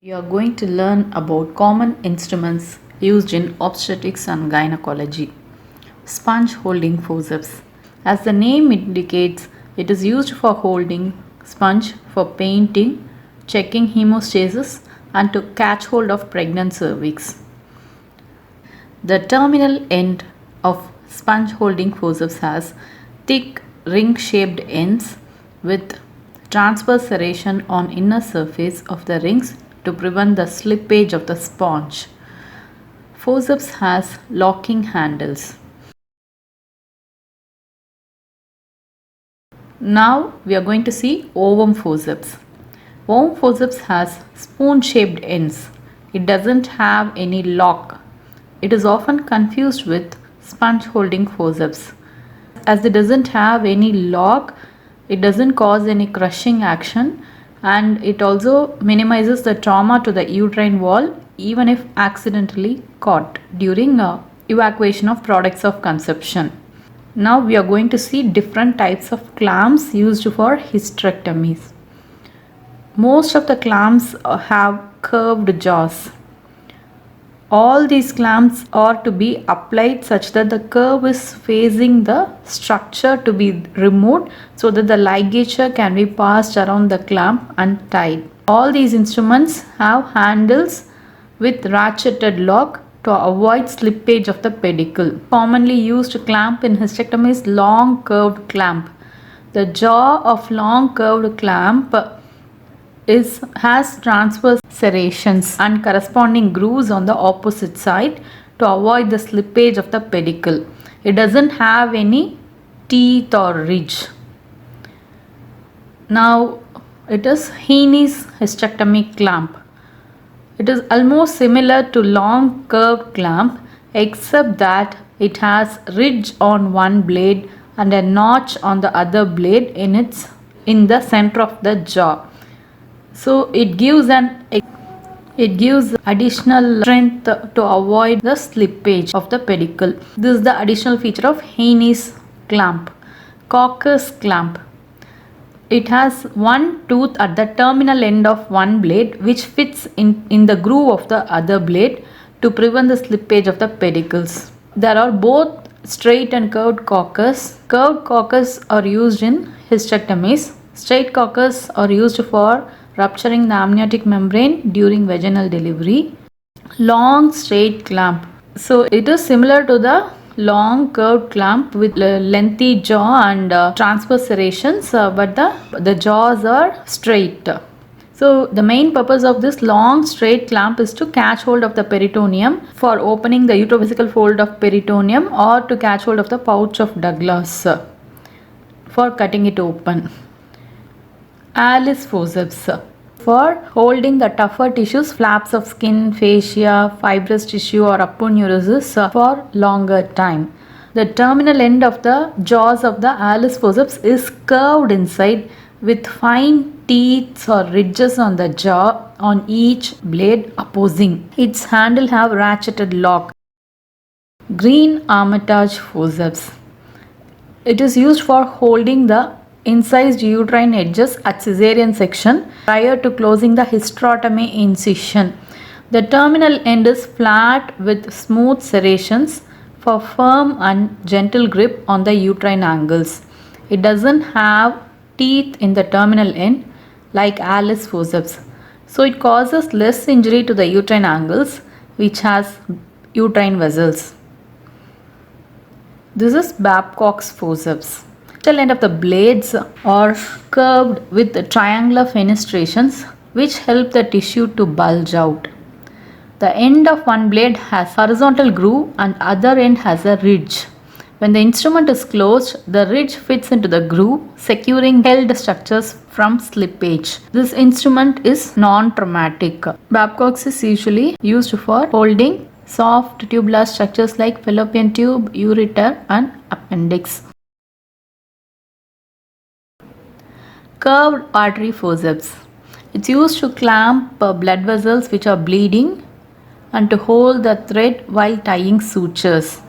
You are going to learn about common instruments used in obstetrics and gynecology. Sponge holding forceps. As the name indicates, it is used for holding sponge for painting, checking hemostasis, and to catch hold of pregnant cervix. The terminal end of sponge holding forceps has thick ring shaped ends with transverse serration on inner surface of the rings to prevent the slippage of the sponge. Forceps has locking handles. Now we are going to see ovum forceps. Ovum forceps has spoon shaped ends. It doesn't have any lock. It is often confused with sponge holding forceps. As it doesn't have any lock, it doesn't cause any crushing action, and it also minimizes the trauma to the uterine wall even if accidentally caught during evacuation of products of conception. Now we are going to see different types of clamps used for hysterectomies. Most of the clamps have curved jaws. All these clamps are to be applied such that the curve is facing the structure to be removed so that the ligature can be passed around the clamp and tied. All these instruments have handles with ratcheted lock to avoid slippage of the pedicle. Commonly used clamp in hysterectomy is long curved clamp. The jaw of long curved clamp has transverse serrations and corresponding grooves on the opposite side to avoid the slippage of the pedicle. It doesn't have any teeth or ridge. Now it is Heaney's hysterectomy clamp. It is almost similar to long curved clamp except that it has ridge on one blade and a notch on the other blade in the center of the jaw. So it gives additional strength to avoid the slippage of the pedicle. This is the additional feature of Heaney's clamp. Cocker's clamp. It has one tooth at the terminal end of one blade which fits in the groove of the other blade to prevent the slippage of the pedicles. There are both straight and curved cockers. Curved cockers are used in hysterectomies. Straight cockers are used for rupturing the amniotic membrane during vaginal delivery. Long straight clamp. So it is similar to the long curved clamp with lengthy jaw and transverse serrations, but the jaws are straight. So the main purpose of this long straight clamp is to catch hold of the peritoneum for opening the utrovesical fold of peritoneum or to catch hold of the pouch of Douglas for cutting it open. Alice forceps for holding the tougher tissues, flaps of skin, fascia, fibrous tissue or aponeurosis for longer time. The terminal end of the jaws of the Alice forceps is curved inside with fine teeth or ridges on the jaw on each blade opposing. Its handle have ratcheted lock. Green Armitage forceps. It is used for holding the incised uterine edges at caesarean section prior to closing the hysterotomy incision. The terminal end is flat with smooth serrations for firm and gentle grip on the uterine angles. It doesn't have teeth in the terminal end like Alice forceps, so it causes less injury to the uterine angles which has uterine vessels. This is Babcock's forceps. The end of the blades are curved with triangular fenestrations which help the tissue to bulge out. The end of one blade has horizontal groove and other end has a ridge. When the instrument is closed, the ridge fits into the groove, securing held structures from slippage. This instrument is non-traumatic. Babcock's is usually used for holding soft tubular structures like fallopian tube, ureter and appendix. Curved artery forceps. It's used to clamp blood vessels which are bleeding and to hold the thread while tying sutures.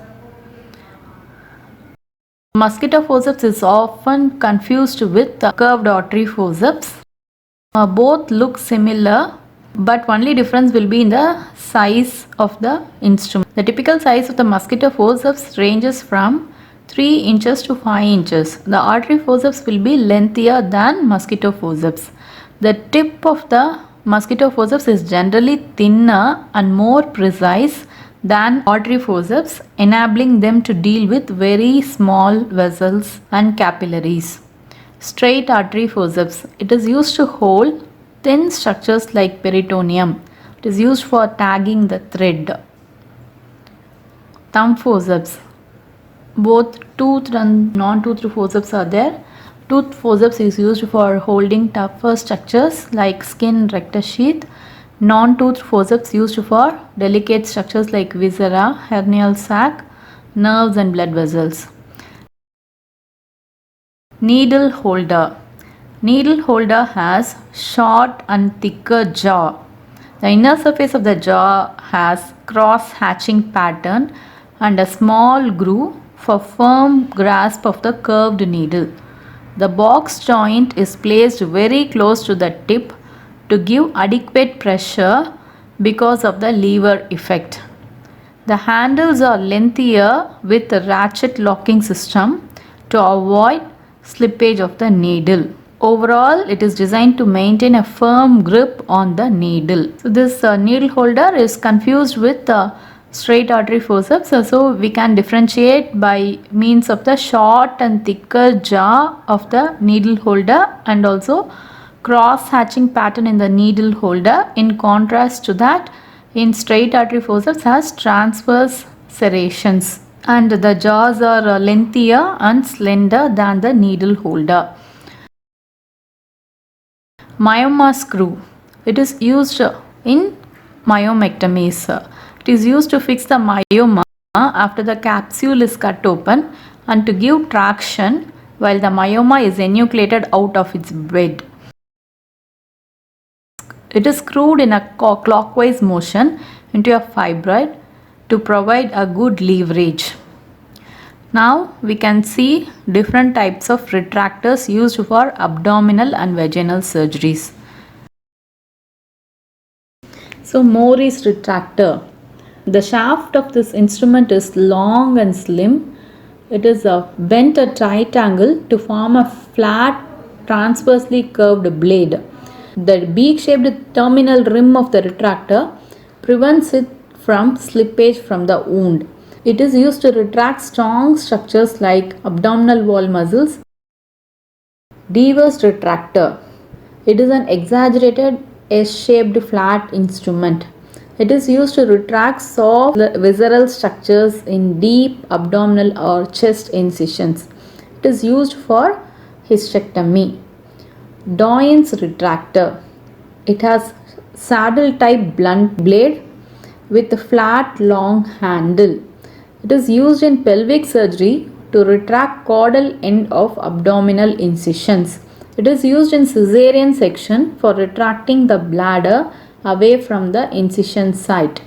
Mosquito forceps is often confused with curved artery forceps. Both look similar but only difference will be in the size of the instrument. The typical size of the mosquito forceps ranges from 3 inches to 5 inches. The artery forceps will be lengthier than mosquito forceps. The tip of the mosquito forceps is generally thinner and more precise than artery forceps, enabling them to deal with very small vessels and capillaries. Straight artery forceps. It is used to hold thin structures like peritoneum. It is used for tagging the thread. Thumb forceps. Both toothed and non-toothed forceps are there. Tooth forceps is used for holding tougher structures like skin, rectus sheath. Non-toothed forceps used for delicate structures like viscera, hernial sac, nerves and blood vessels. Needle holder. Needle holder has short and thicker jaw. The inner surface of the jaw has cross-hatching pattern and a small groove for firm grasp of the curved needle. The box joint is placed very close to the tip to give adequate pressure because of the lever effect. The handles are lengthier with a ratchet locking system to avoid slippage of the needle. Overall, it is designed to maintain a firm grip on the needle. So this needle holder is confused with straight artery forceps. So we can differentiate by means of the short and thicker jaw of the needle holder and also cross hatching pattern in the needle holder. In contrast to that, in straight artery forceps has transverse serrations and the jaws are lengthier and slender than the needle holder. Myoma screw. It is used in myomectomies. It is used to fix the myoma after the capsule is cut open and to give traction while the myoma is enucleated out of its bed. It is screwed in a clockwise motion into a fibroid to provide a good leverage. Now we can see different types of retractors used for abdominal and vaginal surgeries. So Mori's retractor. The shaft of this instrument is long and slim. It is bent at right angle to form a flat transversely curved blade. The beak-shaped terminal rim of the retractor prevents it from slippage from the wound. It is used to retract strong structures like abdominal wall muscles. Dever's retractor. It is an exaggerated S-shaped flat instrument. It is used to retract soft visceral structures in deep abdominal or chest incisions. It is used for hysterectomy. Doyen's retractor. It has saddle type blunt blade with a flat long handle. It is used in pelvic surgery to retract caudal end of abdominal incisions. It is used in cesarean section for retracting the bladder away from the incision site.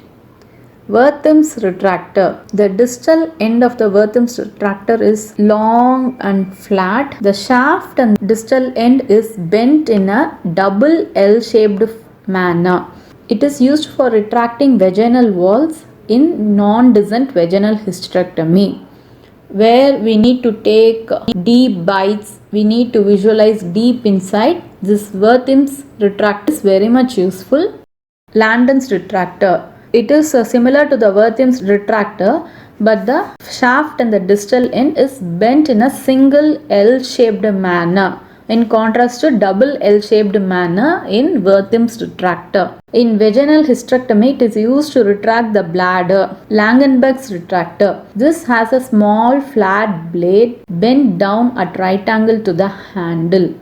Wertham's retractor. The distal end of the Wertham's retractor is long and flat. The shaft and distal end is bent in a double L-shaped manner. It is used for retracting vaginal walls in non-descent vaginal hysterectomy, where we need to take deep bites, we need to visualize deep inside. This Wertham's retractor is very much useful. Landon's retractor. It is similar to the Wertham's retractor, but the shaft and the distal end is bent in a single L-shaped manner, in contrast to double L-shaped manner in Wertham's retractor. In vaginal hysterectomy, it is used to retract the bladder. Langenbeck's retractor. This has a small flat blade bent down at right angle to the handle.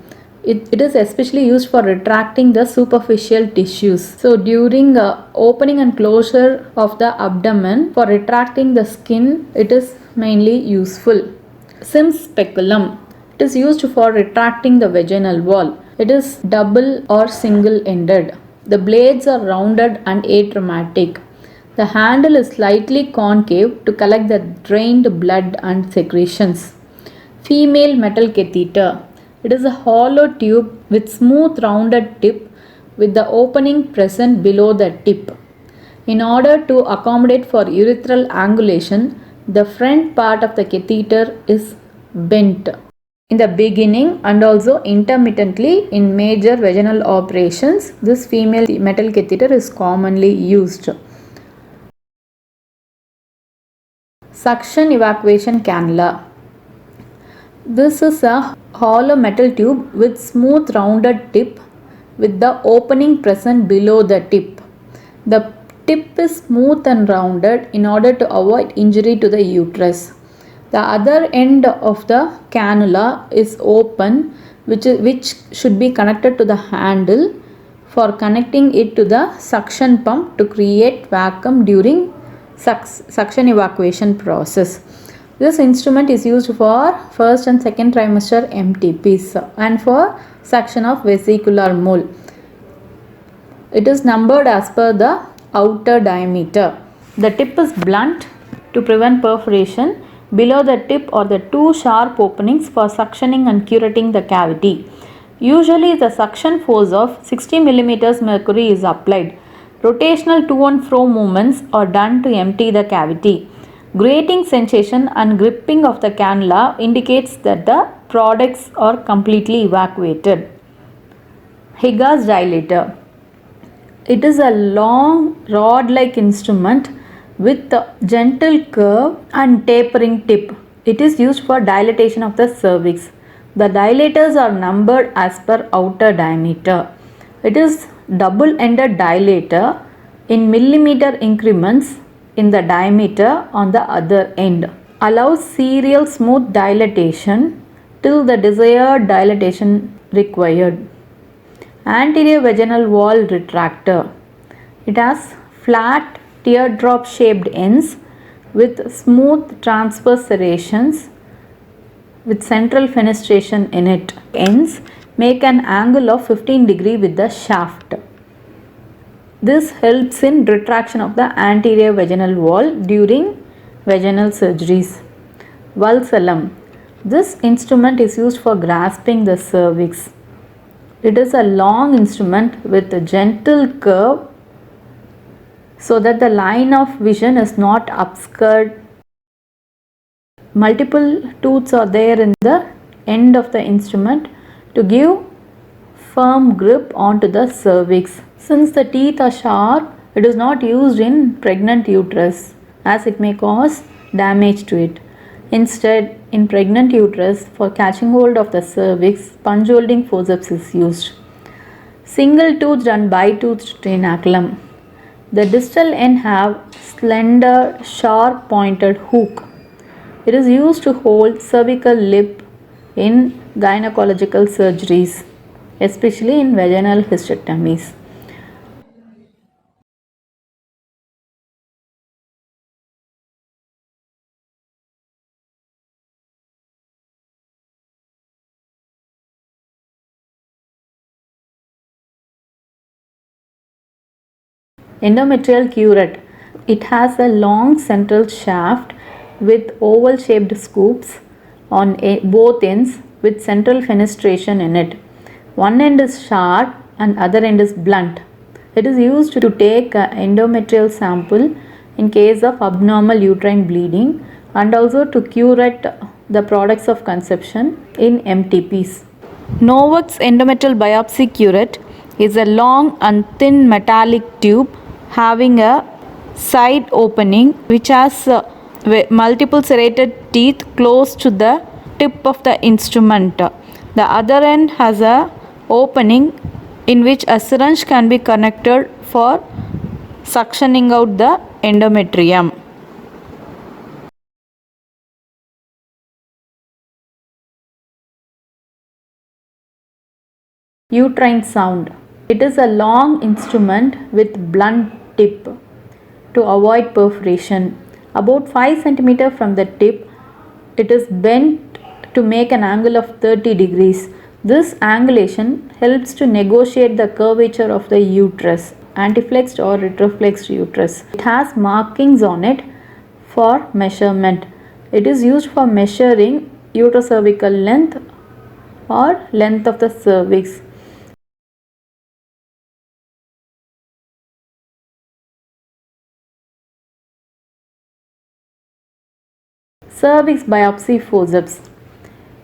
It is especially used for retracting the superficial tissues. So during opening and closure of the abdomen, for retracting the skin, it is mainly useful. Sims speculum. It is used for retracting the vaginal wall. It is double or single ended. The blades are rounded and atraumatic. The handle is slightly concave to collect the drained blood and secretions. Female metal catheter. It is a hollow tube with smooth rounded tip with the opening present below the tip. In order to accommodate for urethral angulation, the front part of the catheter is bent. In the beginning and also intermittently in major vaginal operations, this female metal catheter is commonly used. Suction evacuation cannula. This is a hollow metal tube with smooth rounded tip with the opening present below the tip. The tip is smooth and rounded in order to avoid injury to the uterus. The other end of the cannula is open, which should be connected to the handle for connecting it to the suction pump to create vacuum during suction evacuation process. This instrument is used for first and second trimester MTPs and for suction of vesicular mole. It is numbered as per the outer diameter. The tip is blunt to prevent perforation. Below the tip are the two sharp openings for suctioning and curating the cavity. Usually the suction force of 60 mm mercury is applied. Rotational to and fro movements are done to empty the cavity. Grating sensation and gripping of the cannula indicates that the products are completely evacuated. Higa's dilator. It is a long rod-like instrument with a gentle curve and tapering tip. It is used for dilatation of the cervix. The dilators are numbered as per outer diameter. It is double-ended dilator in millimeter increments in the diameter on the other end. Allows serial smooth dilatation till the desired dilatation required. Anterior vaginal wall retractor. It has flat teardrop shaped ends with smooth transverse serrations with central fenestration in it. Ends make an angle of 15 degree with the shaft. This helps in retraction of the anterior vaginal wall during vaginal surgeries. Valsalum. This instrument is used for grasping the cervix. It is a long instrument with a gentle curve so that the line of vision is not obscured. Multiple tooths are there in the end of the instrument to give firm grip onto the cervix. Since the teeth are sharp, it is not used in pregnant uterus as it may cause damage to it. Instead, in pregnant uterus, for catching hold of the cervix, sponge holding forceps is used. Single-toothed and bitoothed trenaculum. The distal end have slender, sharp-pointed hook. It is used to hold cervical lip in gynecological surgeries, especially in vaginal hysterectomies. Endometrial curette. It has a long central shaft with oval shaped scoops on both ends with central fenestration in it. One end is sharp and other end is blunt. It is used to take an endometrial sample in case of abnormal uterine bleeding and also to curette the products of conception in MTPs. Novak's endometrial biopsy curette is a long and thin metallic tube having a side opening which has multiple serrated teeth close to the tip of the instrument. The other end has a opening in which a syringe can be connected for suctioning out the endometrium. Uterine sound. It is a long instrument with blunt tip to avoid perforation. About 5 cm from the tip, it is bent to make an angle of 30 degrees. This angulation helps to negotiate the curvature of the uterus, antiflexed or retroflexed uterus. It has markings on it for measurement. It is used for measuring uterocervical length or length of the cervix. Cervix biopsy forceps.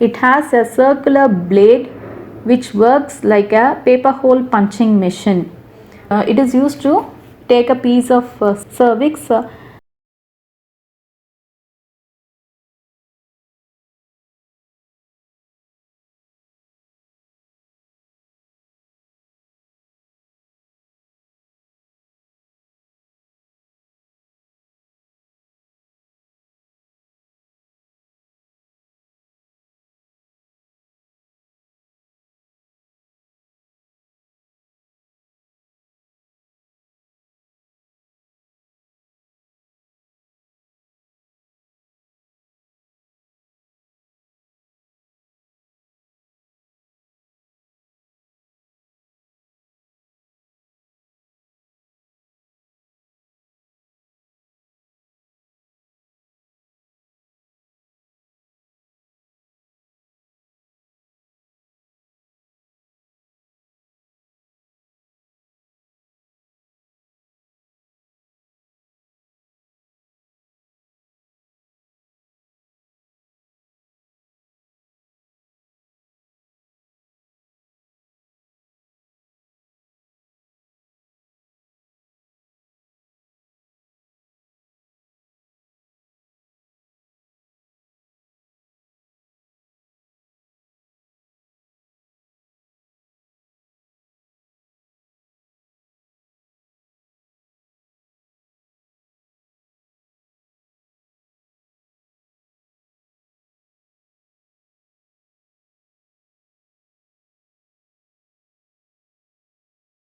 It has a circular blade which works like a paper hole punching machine. It is used to take a piece of cervix.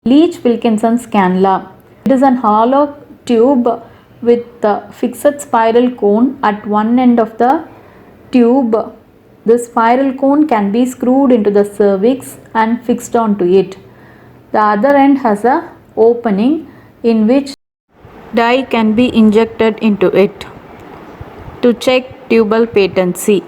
Leach-Wilkinson's cannula. It is an hollow tube with a fixed spiral cone at one end of the tube. The spiral cone can be screwed into the cervix and fixed onto it. The other end has a opening in which dye can be injected into it to check tubal patency.